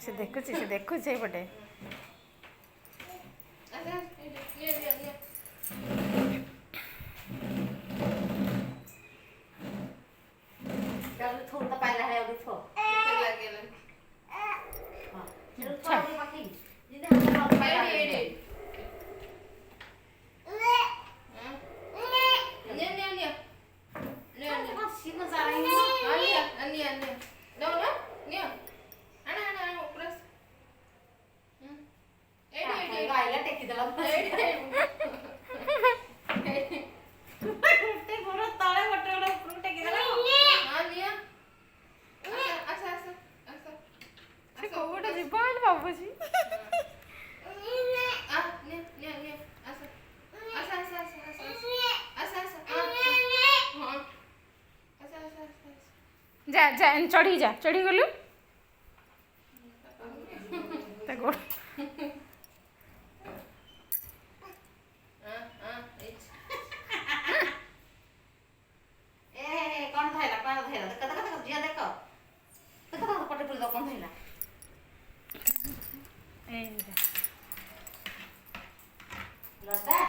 से देखु से पटे बाबूजी जा जा चढ़ी जा चढ़ी गलु गोड़ कौन धैला देख देख झिया देख देख पटे पुल कौन धैला